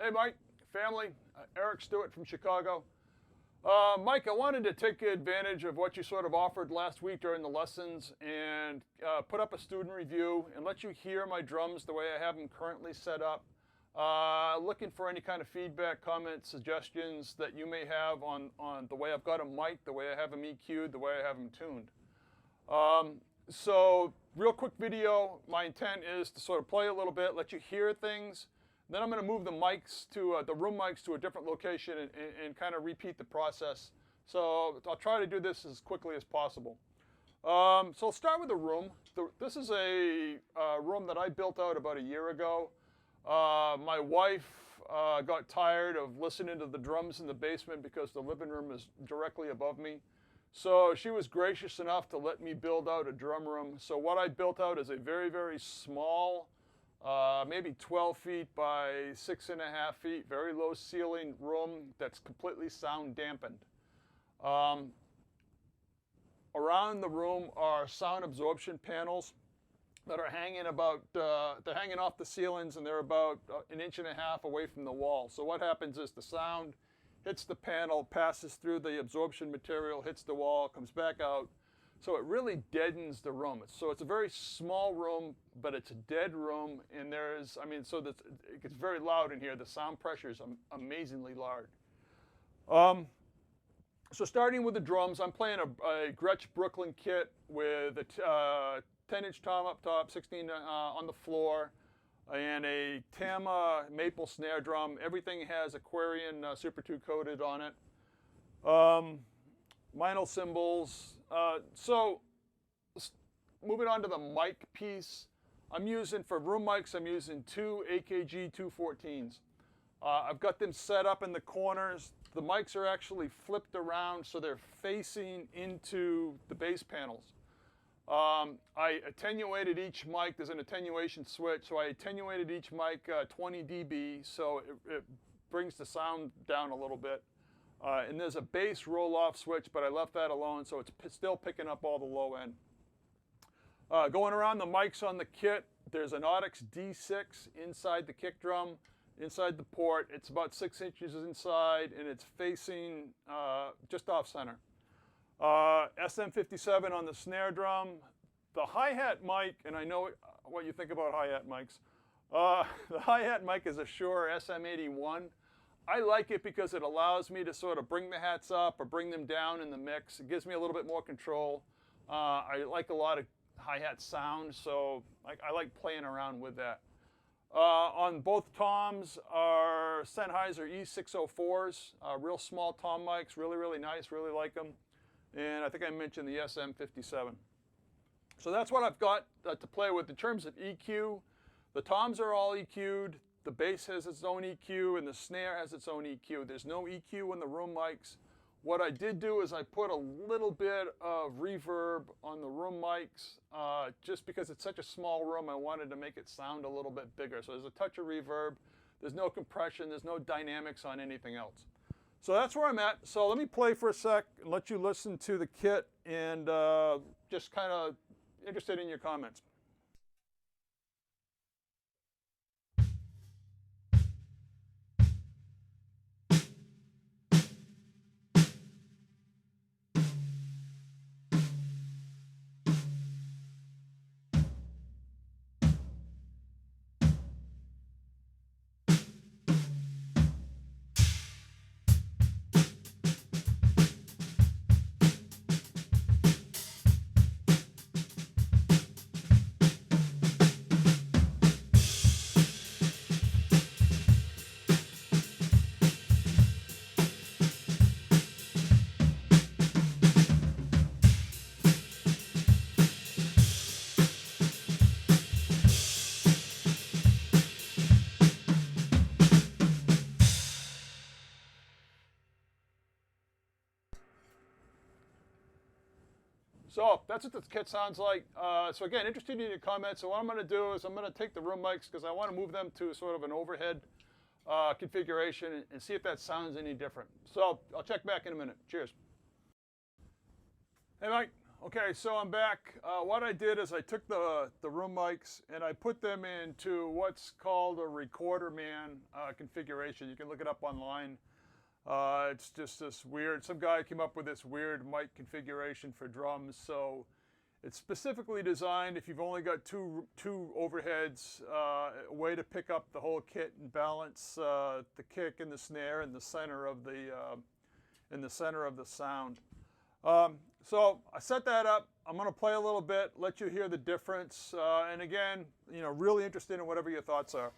Hey, Mike, family, Eric Stewart from Chicago. Mike, I wanted to take advantage of what you sort of offered last week during the lessons and put up a student review and let you hear my drums the way I have them currently set up. Looking for any kind of feedback, comments, suggestions that you may have on the way I've got them mic'd, the way I have them EQ'd, the way I have them tuned. So real quick video, my intent is to sort of play a little bit, let you hear things. Then I'm going to move the mics to the room mics to a different location and kind of repeat the process. So I'll try to do this as quickly as possible. So I'll start with the room. This is a room that I built out about a year ago. My wife got tired of listening to the drums in the basement because the living room is directly above me. So she was gracious enough to let me build out a drum room. So what I built out is a very, very small, maybe 12 feet by 6.5 feet, very low ceiling room that's completely sound dampened. Around the room are sound absorption panels that are hanging they're hanging off the ceilings, and they're about 1.5 inches away from the wall. So what happens is the sound hits the panel, passes through the absorption material, hits the wall, comes back out. So it really deadens the room. So it's a very small room, but it's a dead room, and it gets very loud in here. The sound pressure is amazingly large. So starting with the drums, I'm playing a Gretsch Brooklyn kit with a 10-inch tom up top, 16 on the floor, and a Tama maple snare drum. Everything has Aquarian Super 2 coated on it. Vinyl cymbals. So moving on to the mic piece, for room mics, I'm using two AKG 214s. I've got them set up in the corners. The mics are actually flipped around so they're facing into the bass panels. I attenuated each mic. There's an attenuation switch, so I attenuated each mic 20 dB, so it brings the sound down a little bit. And there's a bass roll-off switch, but I left that alone, so it's still picking up all the low end. Going around the mics on the kit, there's an Audix D6 inside the kick drum, inside the port. It's about 6 inches inside, and it's facing just off center. SM57 on the snare drum. The hi-hat mic, and I know what you think about hi-hat mics. The hi-hat mic is a Shure SM81. I like it because it allows me to sort of bring the hats up or bring them down in the mix. It gives me a little bit more control. I like a lot of hi-hat sound, so I like playing around with that. On both toms are Sennheiser E604s, real small tom mics, really, really nice, really like them. And I think I mentioned the SM57. So that's what I've got to play with in terms of EQ. The toms are all EQ'd. The bass has its own EQ, and the snare has its own EQ. There's no EQ in the room mics. What I did do is I put a little bit of reverb on the room mics. Just because it's such a small room, I wanted to make it sound a little bit bigger. So there's a touch of reverb. There's no compression. There's no dynamics on anything else. So that's where I'm at. So let me play for a sec and let you listen to the kit, and just kind of interested in your comments. So that's what the kit sounds like. So again, interested in your comments. So what I'm going to do is I'm going to take the room mics because I want to move them to sort of an overhead configuration and see if that sounds any different. So I'll check back in a minute. Cheers. Hey, Mike. Okay, so I'm back. What I did is I took the room mics and I put them into what's called a recorder man configuration. You can look it up online. It's just this weird, some guy came up with this weird mic configuration for drums. So it's specifically designed if you've only got two overheads, a way to pick up the whole kit and balance the kick and the snare in the center of the sound. So I set that up. I'm going to play a little bit, let you hear the difference, and again, really interested in whatever your thoughts are.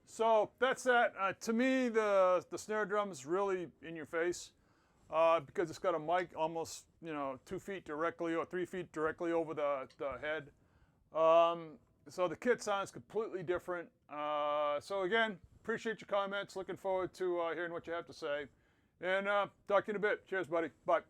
So that's that. To me, the snare drum is really in your face because it's got a mic almost 2 feet directly or 3 feet directly over the head. So the kit sounds completely different. So again, appreciate your comments. Looking forward to hearing what you have to say. And talk to you in a bit. Cheers, buddy. Bye.